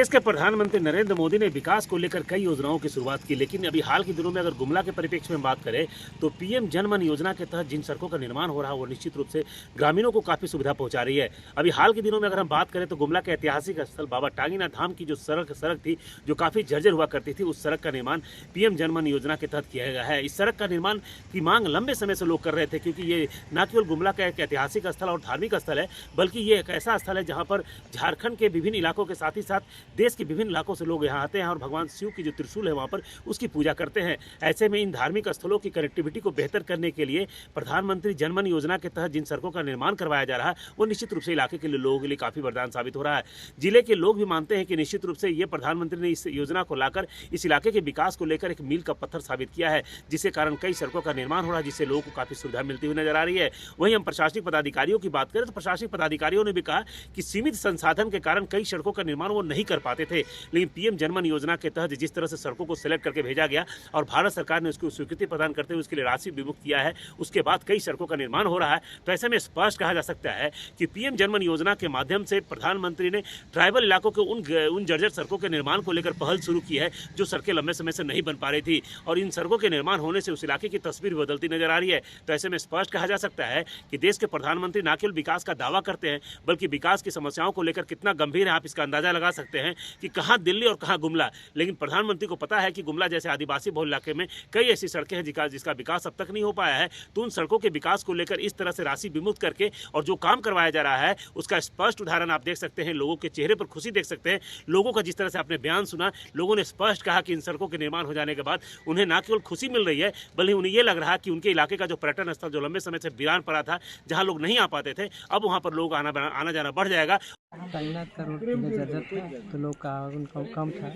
देश के प्रधानमंत्री नरेंद्र मोदी ने विकास को लेकर कई योजनाओं की शुरुआत की, लेकिन अभी हाल के दिनों में अगर गुमला के परिप्रेक्ष्य में बात करें तो पीएम जनमन योजना के तहत जिन सड़कों का निर्माण हो रहा है वो निश्चित रूप से ग्रामीणों को काफी सुविधा पहुंचा रही है। अभी हाल के दिनों में अगर हम बात करें तो गुमला के ऐतिहासिक स्थल बाबा टांगीनाथ धाम की जो सड़क थी, जो काफी जर्जर हुआ करती थी, उस सड़क का निर्माण पीएम जनमन योजना के तहत किया गया है। इस सड़क का निर्माण की मांग लंबे समय से लोग कर रहे थे, क्योंकि ये न केवल गुमला का एक ऐतिहासिक स्थल और धार्मिक स्थल है, बल्कि ये एक ऐसा स्थल है जहाँ पर झारखंड के विभिन्न इलाकों के साथ ही साथ देश के विभिन्न इलाकों से लोग यहाँ आते हैं और भगवान शिव की जो त्रिशूल है वहाँ पर उसकी पूजा करते हैं। ऐसे में इन धार्मिक स्थलों की कनेक्टिविटी को बेहतर करने के लिए प्रधानमंत्री जनमन योजना के तहत जिन सड़कों का निर्माण करवाया जा रहा है वो निश्चित रूप से इलाके के लोगों के लिए काफ़ी वरदान साबित हो रहा है। जिले के लोग भी मानते हैं कि निश्चित रूप से ये प्रधानमंत्री ने इस योजना को लाकर इस इलाके के विकास को लेकर एक मील का पत्थर साबित किया है, जिसके कारण कई सड़कों का निर्माण हो रहा है, जिससे लोगों को काफ़ी सुविधा मिलती हुई नजर आ रही है। वहीं हम प्रशासनिक पदाधिकारियों की बात करें तो प्रशासनिक पदाधिकारियों ने भी कहा कि सीमित संसाधन के कारण कई सड़कों का निर्माण वो नहीं कर पाते थे, लेकिन पीएम जनमन योजना के तहत जिस तरह से सड़कों को सिलेक्ट करके भेजा गया और भारत सरकार ने उसको स्वीकृति प्रदान करते हुए उसके लिए राशि विमुक्त किया है, उसके बाद कई सड़कों का निर्माण हो रहा है। तो ऐसे में स्पष्ट कहा जा सकता है कि पीएम जनमन योजना के माध्यम से प्रधानमंत्री ने ट्राइबल इलाकों के उन जर्जर सड़कों के निर्माण को लेकर पहल शुरू की है जो सड़कें लंबे समय से नहीं बन पा रही थी, और इन सड़कों के निर्माण होने से उस इलाके की तस्वीर बदलती नजर आ रही है। तो ऐसे में स्पष्ट कहा जा सकता है कि देश के प्रधानमंत्री न केवल विकास का दावा करते हैं बल्कि विकास की समस्याओं को लेकर कितना गंभीर है, आप इसका अंदाजा लगा सकते हैं कि कहां दिल्ली और कहां गुमला। लेकिन प्रधानमंत्री को पता है कि गुमला जैसे आदिवासी बहुल इलाके में कई ऐसी सड़कें हैं जिसका विकास अब तक नहीं हो पाया है, तो उन सड़कों के विकास को लेकर इस तरह से राशि विमुक्त करके और जो काम करवाया जा रहा है उसका स्पष्ट उदाहरण आप देख सकते हैं। लोगों के चेहरे पर खुशी देख सकते हैं। लोगों का जिस तरह से आपने बयान सुना, लोगों ने स्पष्ट कहा कि इन सड़कों के निर्माण हो जाने के बाद उन्हें न केवल खुशी मिल रही है बल्कि उन्हें यह लग रहा है कि उनके इलाके का जो पर्यटन स्थल जो लंबे समय से वीरान पड़ा था, जहां लोग नहीं आ पाते थे, अब वहां पर लोग आना जाना बढ़ जाएगा। टांगीनाथ का रोड पहले जर्जर था तो लोग का आवागमन कम था।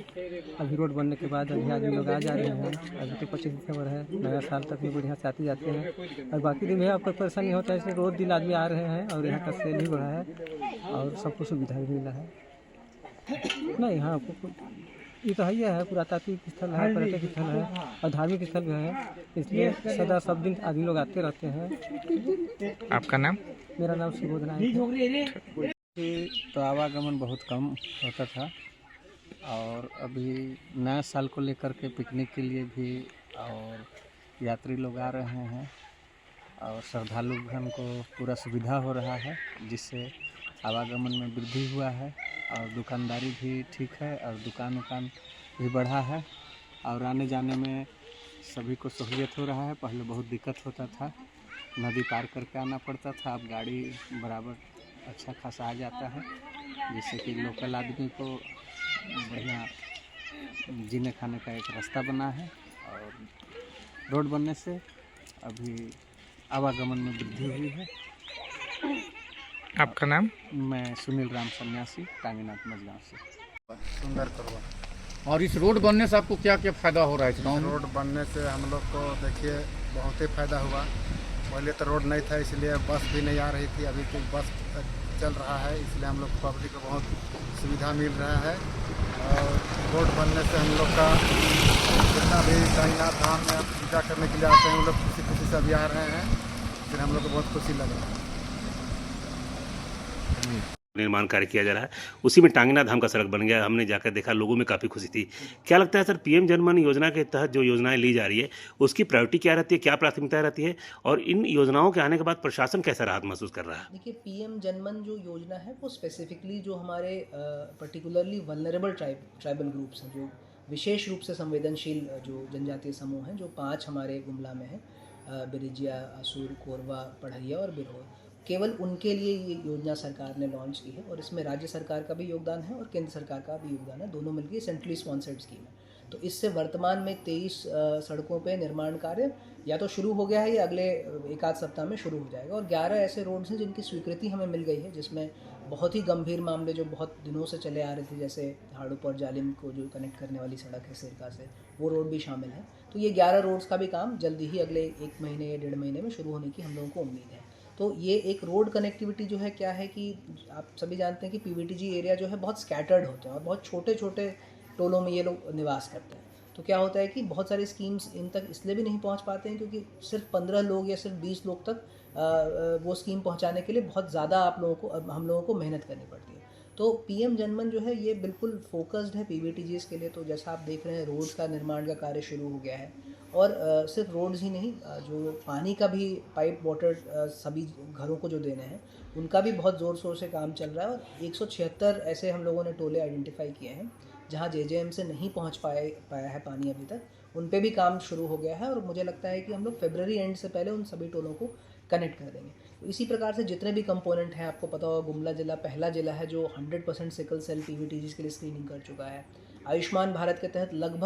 अभी रोड बनने के बाद अभी आदमी लोग आ जा रहे हैं। अभी तो 25 दिसंबर है, नया साल तक लोग यहाँ से आते जाते हैं और बाकी दिन में आपको परेशानी होता है, इसलिए रोज दिन आदमी आ रहे हैं और यहाँ का सेल भी बढ़ा है और सबको सुविधा भी मिला है। नहीं, हाँ, ये तो है पुरातात्विक स्थल है, पर्यटक स्थल है और धार्मिक स्थल भी है, इसलिए सदा सब दिन आदमी लोग आते रहते हैं। आपका नाम? मेरा नाम सुबोध नायक है। तो आवागमन बहुत कम होता था और अभी नया साल को लेकर के पिकनिक के लिए भी और यात्री लोग आ रहे हैं और श्रद्धालुगण को पूरा सुविधा हो रहा है, जिससे आवागमन में वृद्धि हुआ है और दुकानदारी भी ठीक है और दुकान भी बढ़ा है और आने जाने में सभी को सहूलियत हो रहा है। पहले बहुत दिक्कत होता था, नदी पार करके आना पड़ता था, अब गाड़ी बराबर अच्छा खासा आ जाता है, जिससे कि लोकल आदमी को बढ़िया जीने खाने का एक रास्ता बना है और रोड बनने से अभी आवागमन में वृद्धि हुई है। आपका नाम? मैं सुनील राम सन्यासी, टांगीनाथ मजगांव से। सुंदर करवा। और इस रोड बनने से आपको क्या क्या फ़ायदा हो रहा है इस गाँव में? रोड बनने से हम लोग को देखिए बहुत ही फ़ायदा हुआ। पहले तो रोड नहीं था, इसलिए बस भी नहीं आ रही थी, अभी तो बस चल रहा है, इसलिए हम लोग पब्लिक को बहुत सुविधा मिल रहा है। और रोड बनने से हम लोग का जितना भी टांगीनाथ धाम में पूजा करने के लिए आते हैं, हम लोग खुशी से अभी आ रहे हैं, फिर हम लोग को बहुत खुशी लग रहा है। निर्माण कार्य किया जा रहा है, उसी में टांगीनाथ धाम का सड़क बन गया। हमने जाकर देखा, लोगों में काफ़ी खुशी थी। क्या लगता है सर, पीएम जनमन योजना के तहत जो योजनाएं ली जा रही है उसकी प्रायोरिटी क्या रहती है, क्या प्राथमिकता रहती है, और इन योजनाओं के आने के बाद प्रशासन कैसा राहत महसूस कर रहा है? देखिए, पीएम जनमन जो योजना है वो स्पेसिफिकली जो हमारे पर्टिकुलरली वल्नरेबल ट्राइबल ग्रुप्स हैं, जो विशेष रूप से संवेदनशील जो जनजातीय समूह हैं, जो 5 हमारे गुमला में हैं, बिरिजिया, आसूर, कोरवा, पढ़ैया और बिरहोर, केवल उनके लिए ये योजना सरकार ने लॉन्च की है और इसमें राज्य सरकार का भी योगदान है और केंद्र सरकार का भी योगदान है, दोनों मिलकर सेंट्रली स्पॉन्सर्ड स्कीम है। तो इससे वर्तमान में 23 सड़कों पे निर्माण कार्य या तो शुरू हो गया है या अगले एक आध सप्ताह में शुरू हो जाएगा, और 11 ऐसे रोड्स हैं जिनकी स्वीकृति हमें मिल गई है, जिसमें बहुत ही गंभीर मामले जो बहुत दिनों से चले आ रहे थे, जैसे हाड़ूप और जालिम को जो कनेक्ट करने वाली सड़क है सिरका से, वो रोड भी शामिल है। तो ये 11 रोड्स का भी काम जल्दी ही अगले 1 महीने या 1.5 महीने में शुरू होने की हम लोगों को उम्मीद है। तो ये एक रोड कनेक्टिविटी जो है, क्या है कि आप सभी जानते हैं कि पीवीटीजी एरिया जो है बहुत स्कैटर्ड होते हैं और बहुत छोटे छोटे टोलों में ये लोग निवास करते हैं। तो क्या होता है कि बहुत सारी स्कीम्स इन तक इसलिए भी नहीं पहुंच पाते हैं क्योंकि सिर्फ 15 लोग या सिर्फ 20 लोग तक वो स्कीम पहुंचाने के लिए बहुत ज़्यादा हम लोगों को मेहनत करनी पड़ती है। तो पीएम जनमन जो है ये बिल्कुल फोकस्ड है पीवीटीजीएस के लिए। तो जैसा आप देख रहे हैं रोड्स का निर्माण का कार्य शुरू हो गया है, और सिर्फ रोड्स ही नहीं, जो पानी का भी पाइप वाटर सभी घरों को जो देने हैं उनका भी बहुत ज़ोर शोर से काम चल रहा है। और 176 ऐसे हम लोगों ने टोले आइडेंटिफाई किए हैं जहाँ जेजेएम से नहीं पहुँच पाया है पानी अभी तक, उन पे भी काम शुरू हो गया है। और मुझे लगता है कि हम लोग फरवरी एंड से पहले उन सभी टोलों को कनेक्ट कर देंगे। तो इसी प्रकार से जितने भी कंपोनेंट हैं, आपको पता होगा गुमला जिला पहला जिला है जो 100% सिकल सेल पीवीटीजीएस के लिए स्क्रीनिंग कर चुका है। आयुष्मान भारत के तहत लगभग